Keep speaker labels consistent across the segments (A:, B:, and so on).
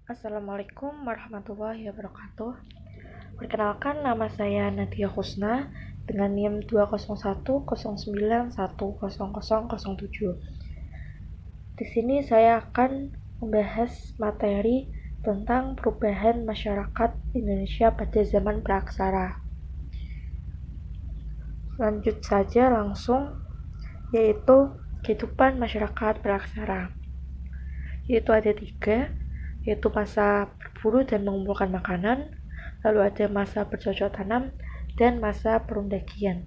A: Assalamualaikum warahmatullahi wabarakatuh. Perkenalkan, nama saya Nadia Husna dengan NIM 20109100007. Di sini saya akan membahas materi tentang perubahan masyarakat Indonesia pada zaman praksara. Lanjut saja langsung, yaitu kehidupan masyarakat praksara. Yaitu ada 3, yaitu masa berburu dan mengumpulkan makanan, lalu ada masa bercocok tanam, dan masa perundakian.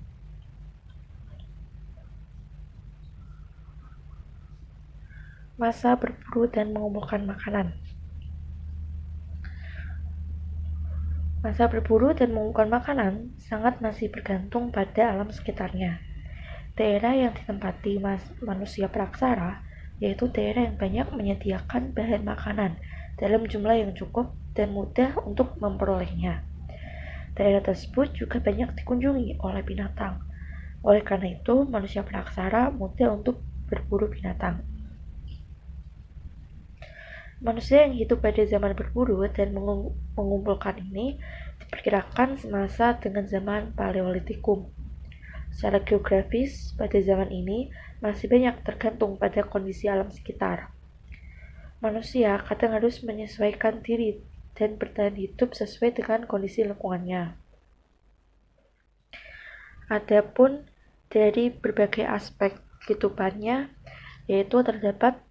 A: Masa berburu dan mengumpulkan makanan. Masa berburu dan mengumpulkan makanan sangat masih bergantung pada alam sekitarnya. Daerah yang ditempati manusia praksara yaitu daerah yang banyak menyediakan bahan makanan dalam jumlah yang cukup dan mudah untuk memperolehnya. Daerah tersebut juga banyak dikunjungi oleh binatang. Oleh karena itu, manusia praksara mudah untuk berburu binatang. Manusia yang hidup pada zaman berburu dan mengumpulkan ini diperkirakan semasa dengan zaman Paleolitikum. Secara geografis, pada zaman ini masih banyak tergantung pada kondisi alam sekitar. Manusia kadang harus menyesuaikan diri dan bertahan hidup sesuai dengan kondisi lingkungannya. Adapun dari berbagai aspek kehidupannya, yaitu terdapat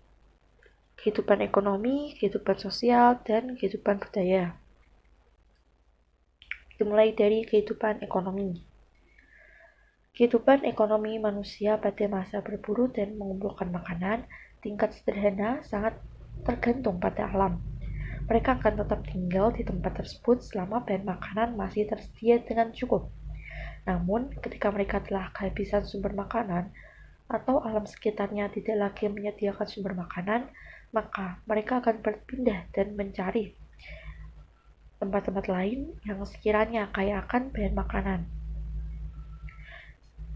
A: kehidupan ekonomi, kehidupan sosial, dan kehidupan budaya. Dimulai dari kehidupan ekonomi. Kehidupan ekonomi manusia pada masa berburu dan mengumpulkan makanan tingkat sederhana sangat tergantung pada alam. Mereka akan tetap tinggal di tempat tersebut selama bahan makanan masih tersedia dengan cukup. Namun, ketika mereka telah kehabisan sumber makanan atau alam sekitarnya tidak lagi menyediakan sumber makanan, maka mereka akan berpindah dan mencari tempat-tempat lain yang sekiranya kaya akan bahan makanan.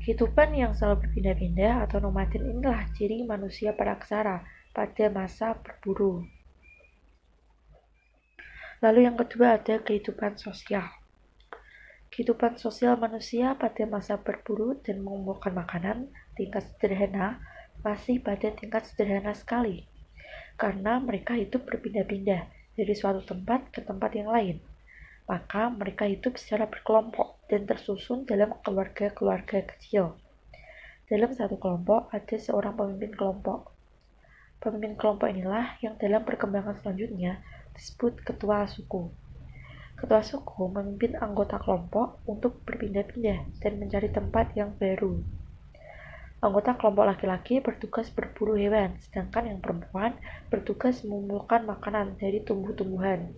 A: Kehidupan yang selalu berpindah-pindah atau nomaden inilah ciri manusia praksara pada masa berburu. Lalu yang kedua ada kehidupan sosial. Kehidupan sosial manusia pada masa berburu dan mengumpulkan makanan tingkat sederhana masih pada tingkat sederhana sekali, karena mereka hidup berpindah-pindah dari suatu tempat ke tempat yang lain. Maka mereka hidup secara berkelompok dan tersusun dalam keluarga-keluarga kecil. Dalam satu kelompok ada seorang pemimpin kelompok. Pemimpin kelompok inilah yang dalam perkembangan selanjutnya disebut ketua suku. Ketua suku memimpin anggota kelompok untuk berpindah-pindah dan mencari tempat yang baru. Anggota kelompok laki-laki bertugas berburu hewan, sedangkan yang perempuan bertugas mengumpulkan makanan dari tumbuh-tumbuhan.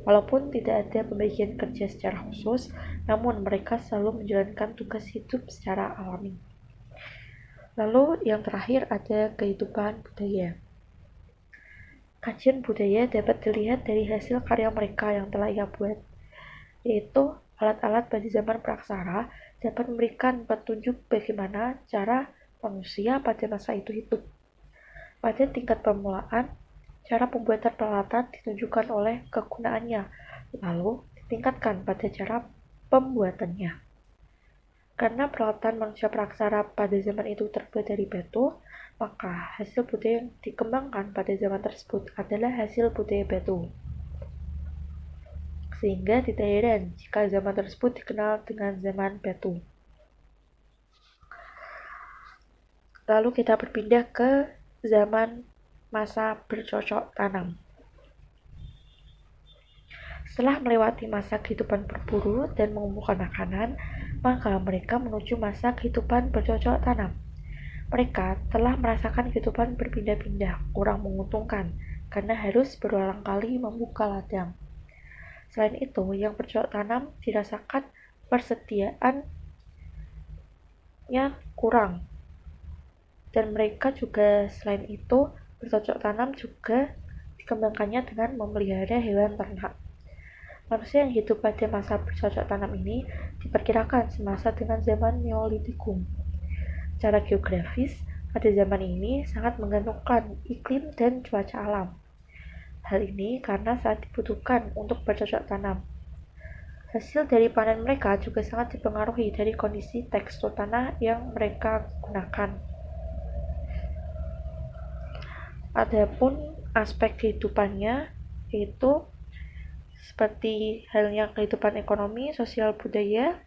A: Walaupun tidak ada pembagian kerja secara khusus, namun mereka selalu menjalankan tugas hidup secara alami. Lalu yang terakhir ada kehidupan budaya. Kajian budaya dapat dilihat dari hasil karya mereka yang telah ia buat, yaitu alat-alat pada zaman praksara dapat memberikan petunjuk bagaimana cara manusia pada masa itu hidup. Pada tingkat permulaan, cara pembuatan peralatan ditunjukkan oleh kegunaannya, lalu ditingkatkan pada cara pembuatannya. Karena peralatan manusia praksara pada zaman itu terbuat dari batu, maka hasil budaya yang dikembangkan pada zaman tersebut adalah hasil budaya batu. Sehingga tidak heran jika zaman tersebut dikenal dengan zaman batu. Lalu kita berpindah ke zaman masa bercocok tanam. Setelah melewati masa kehidupan berburu dan mengumpulkan makanan, maka mereka menuju masa kehidupan bercocok tanam. Mereka telah merasakan kehidupan berpindah-pindah, kurang menguntungkan, karena harus berulang kali membuka ladang. Selain itu, yang bercocok tanam dirasakan persediaannya kurang. Dan mereka juga selain itu bercocok tanam juga dikembangkannya dengan memelihara hewan ternak. Manusia yang hidup pada masa bercocok tanam ini diperkirakan semasa dengan zaman Neolitikum. Secara geografis, pada zaman ini sangat menggantungkan iklim dan cuaca alam. Hal ini karena sangat dibutuhkan untuk bercocok tanam. Hasil dari panen mereka juga sangat dipengaruhi dari kondisi tekstur tanah yang mereka gunakan. Adapun aspek kehidupannya yaitu seperti halnya kehidupan ekonomi, sosial, budaya.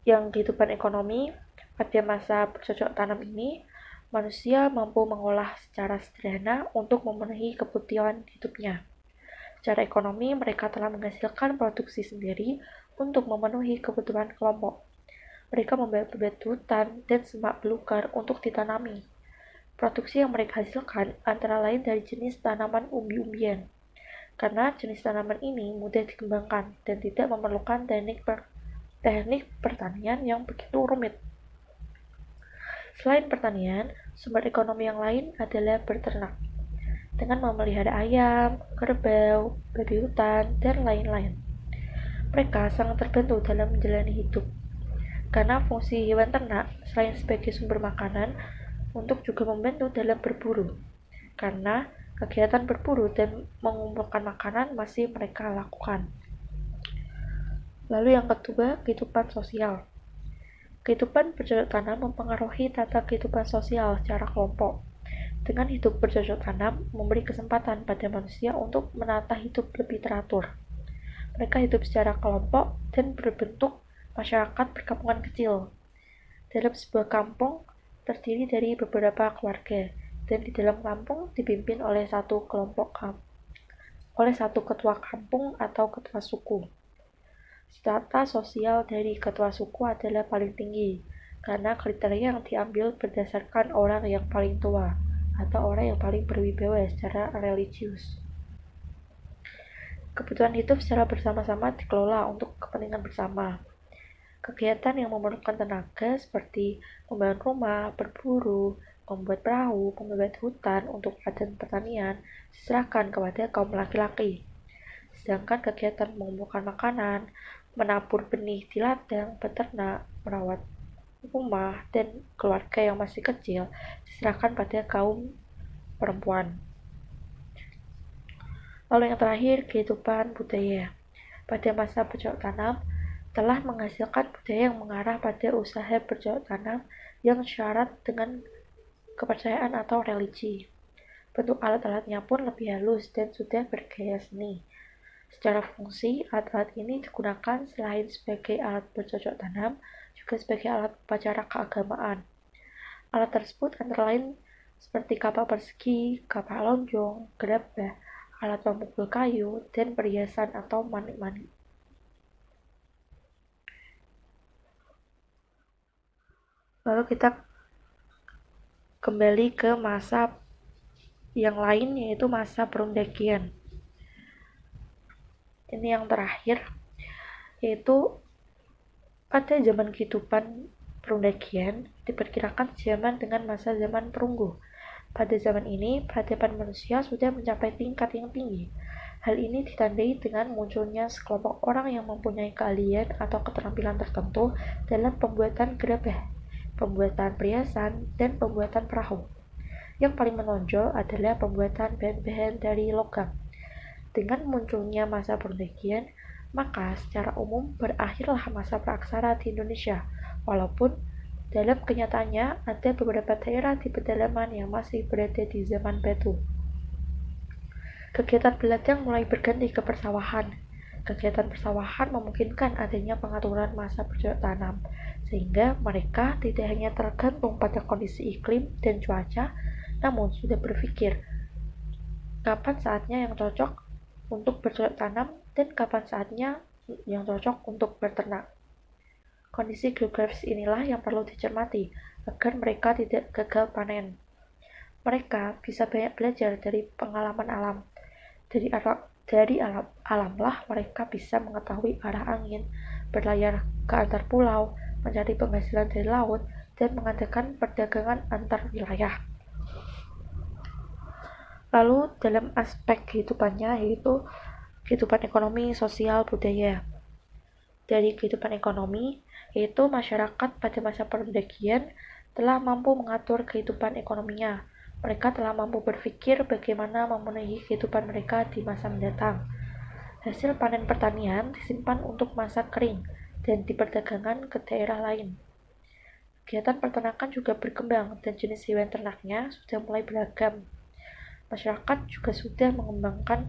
A: Yang kehidupan ekonomi pada masa bercocok tanam ini, manusia mampu mengolah secara sederhana untuk memenuhi kebutuhan hidupnya. Secara ekonomi, mereka telah menghasilkan produksi sendiri untuk memenuhi kebutuhan kelompok. Mereka membuat hutan dan semak belukar untuk ditanami. Produksi yang mereka hasilkan antara lain dari jenis tanaman umbi-umbian, karena jenis tanaman ini mudah dikembangkan dan tidak memerlukan teknik pertanian yang begitu rumit. Selain pertanian, sumber ekonomi yang lain adalah berternak, dengan memelihara ayam, kerbau, babi hutan, dan lain-lain. Mereka sangat terbantu dalam menjalani hidup, karena fungsi hewan ternak selain sebagai sumber makanan, untuk juga membantu dalam berburu, karena kegiatan berburu dan mengumpulkan makanan masih mereka lakukan. Lalu yang kedua, kehidupan sosial. Kehidupan bercocok tanam mempengaruhi tata kehidupan sosial secara kelompok. Dengan hidup bercocok tanam, memberi kesempatan pada manusia untuk menata hidup lebih teratur. Mereka hidup secara kelompok dan berbentuk masyarakat perkampungan kecil. Dalam sebuah kampung, terdiri dari beberapa keluarga, dan di dalam kampung dipimpin oleh satu ketua kampung atau ketua suku. Strata sosial dari ketua suku adalah paling tinggi, karena kriteria yang diambil berdasarkan orang yang paling tua atau orang yang paling berwibawa secara religius. Kebutuhan hidup secara bersama-sama dikelola untuk kepentingan bersama. Kegiatan yang memerlukan tenaga seperti membangun rumah, berburu, membuat perahu, membuat hutan untuk ladang pertanian diserahkan kepada kaum laki-laki. Sedangkan kegiatan mengumpulkan makanan, menabur benih di ladang, beternak, merawat rumah, dan keluarga yang masih kecil diserahkan pada kaum perempuan. Lalu yang terakhir, kehidupan budaya. Pada masa bercocok tanam, telah menghasilkan budaya yang mengarah pada usaha bercocok tanam yang syarat dengan kepercayaan atau religi. Bentuk alat-alatnya pun lebih halus dan sudah bergaya seni. Secara fungsi, alat-alat ini digunakan selain sebagai alat bercocok tanam, juga sebagai alat upacara keagamaan. Alat tersebut antara lain seperti kapal persegi, kapal lonjong, gerabah, alat pemukul kayu, dan perhiasan atau manik-manik. Lalu kita kembali ke masa yang lain, yaitu masa perundakian. Ini yang terakhir, yaitu pada zaman kehidupan perundakian diperkirakan zaman dengan masa zaman perunggu. Pada zaman ini, peradaban manusia sudah mencapai tingkat yang tinggi. Hal ini ditandai dengan munculnya sekelompok orang yang mempunyai keahlian atau keterampilan tertentu dalam pembuatan gerabah, pembuatan perhiasan, dan pembuatan perahu. Yang paling menonjol adalah pembuatan bahan-bahan dari logam. Dengan munculnya masa perundakian, maka secara umum berakhirlah masa praaksara di Indonesia, walaupun dalam kenyataannya ada beberapa daerah di pedalaman yang masih berada di zaman batu. Kegiatan peladang mulai berganti ke persawahan. Kegiatan persawahan memungkinkan adanya pengaturan masa bercocok tanam, sehingga mereka tidak hanya tergantung pada kondisi iklim dan cuaca, namun sudah berpikir kapan saatnya yang cocok untuk bercocok tanam dan kapan saatnya yang cocok untuk berternak. Kondisi geografis inilah yang perlu dicermati agar mereka tidak gagal panen. Mereka bisa banyak belajar dari pengalaman alam. Dari alamlah mereka bisa mengetahui arah angin, berlayar ke antar pulau, mencari penghasilan dari laut, dan mengadakan perdagangan antar wilayah. Lalu dalam aspek kehidupannya yaitu kehidupan ekonomi, sosial, budaya. Dari kehidupan ekonomi, yaitu masyarakat pada masa perundakian telah mampu mengatur kehidupan ekonominya Mereka telah mampu berpikir bagaimana memenuhi kehidupan mereka di masa mendatang. Hasil panen pertanian disimpan untuk masa kering dan diperdagangkan ke daerah lain. Kegiatan peternakan juga berkembang dan jenis hewan ternaknya sudah mulai beragam. Masyarakat juga sudah mengembangkan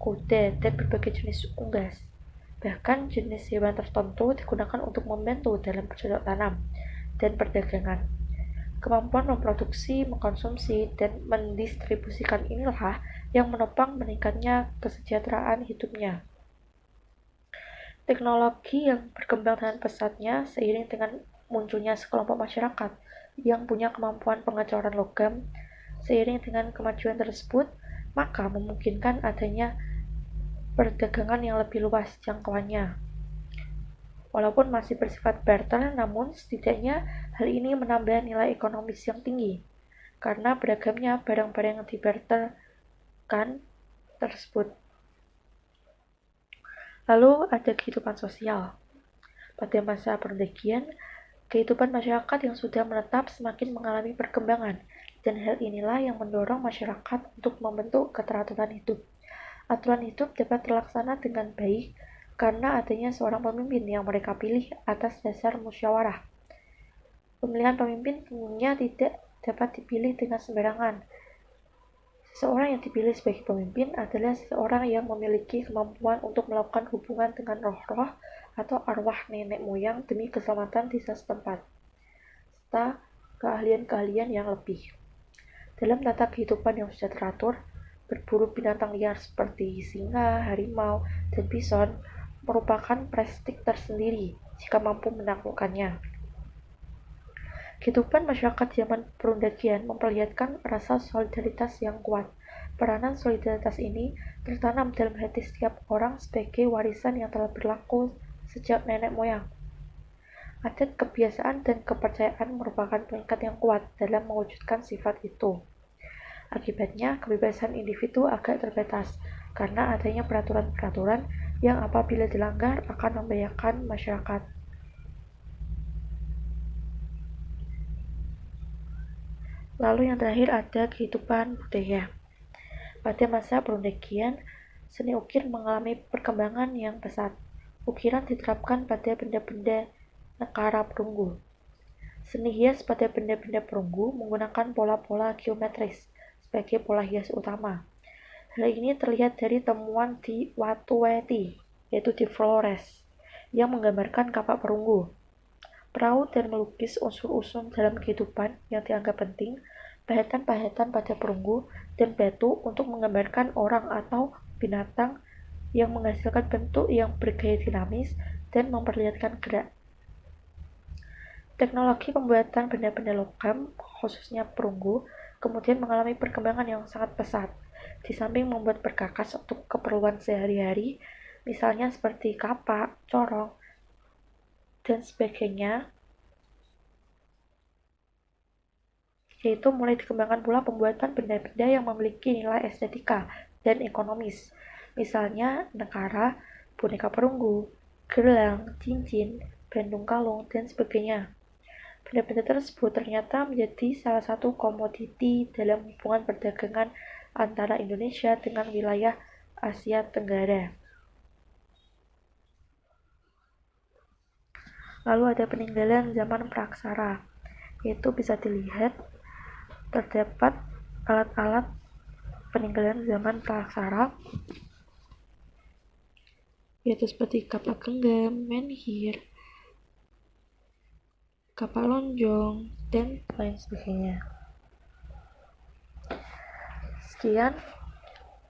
A: kuda dan berbagai jenis unggas. Bahkan jenis hewan tertentu digunakan untuk membantu dalam bercocok tanam dan perdagangan. Kemampuan memproduksi, mengkonsumsi, dan mendistribusikan inilah yang menopang meningkatnya kesejahteraan hidupnya. Teknologi yang berkembang dengan pesatnya seiring dengan munculnya sekelompok masyarakat yang punya kemampuan pengecoran logam. Seiring dengan kemajuan tersebut, maka memungkinkan adanya perdagangan yang lebih luas jangkauannya. Walaupun masih bersifat barter, namun setidaknya hal ini menambah nilai ekonomis yang tinggi karena beragamnya barang-barang yang dibarterkan tersebut. Lalu ada kehidupan sosial. Pada masa perdagian, kehidupan masyarakat yang sudah menetap semakin mengalami perkembangan, dan hal inilah yang mendorong masyarakat untuk membentuk keteraturan hidup. Aturan hidup dapat terlaksana dengan baik karena adanya seorang pemimpin yang mereka pilih atas dasar musyawarah. Pemilihan pemimpin tentunya tidak dapat dipilih dengan sembarangan. Seseorang yang dipilih sebagai pemimpin adalah seseorang yang memiliki kemampuan untuk melakukan hubungan dengan roh-roh atau arwah nenek moyang demi keselamatan desa setempat, serta keahlian-keahlian yang lebih. Dalam tata kehidupan yang sudah teratur, berburu binatang liar seperti singa, harimau, dan bison merupakan prestik tersendiri jika mampu menaklukkannya. Kehidupan masyarakat zaman perundakian memperlihatkan rasa solidaritas yang kuat. Peranan solidaritas ini tertanam dalam hati setiap orang sebagai warisan yang telah berlaku sejak nenek moyang. Adat, kebiasaan, dan kepercayaan merupakan pengikat yang kuat dalam mewujudkan sifat itu. Akibatnya, kebebasan individu agak terbatas karena adanya peraturan-peraturan yang apabila dilanggar akan membahayakan masyarakat. Lalu yang terakhir ada kehidupan budaya. Pada masa perundakian, seni ukir mengalami perkembangan yang pesat. Ukiran diterapkan pada benda-benda nekara perunggu. Seni hias pada benda-benda perunggu menggunakan pola-pola geometris sebagai pola hias utama. Hal ini terlihat dari temuan di Watuweti, yaitu di Flores, yang menggambarkan kapak perunggu. Perahu dan melukis unsur-unsur dalam kehidupan yang dianggap penting, pahatan-pahatan pada perunggu, dan batu untuk menggambarkan orang atau binatang yang menghasilkan bentuk yang bergaya dinamis dan memperlihatkan gerak. Teknologi pembuatan benda-benda logam, khususnya perunggu, kemudian mengalami perkembangan yang sangat pesat. Di samping membuat perkakas untuk keperluan sehari-hari, misalnya seperti kapak, corong, dan sebagainya, yaitu mulai dikembangkan pula pembuatan benda-benda yang memiliki nilai estetika dan ekonomis, misalnya nekara, boneka perunggu, gelang, cincin, bandung kalung, dan sebagainya. Benda-benda tersebut ternyata menjadi salah satu komoditi dalam hubungan perdagangan antara Indonesia dengan wilayah Asia Tenggara. Lalu ada peninggalan zaman praksara, yaitu bisa dilihat terdapat alat-alat peninggalan zaman praksara, yaitu seperti kapak genggam, menhir, kapak lonjong, dan lain sebagainya. Sekian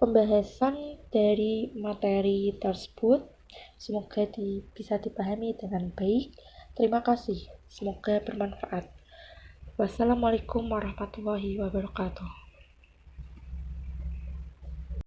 A: pembahasan dari materi tersebut. Semoga bisa dipahami dengan baik. Terima kasih. Semoga bermanfaat. Wassalamualaikum warahmatullahi wabarakatuh.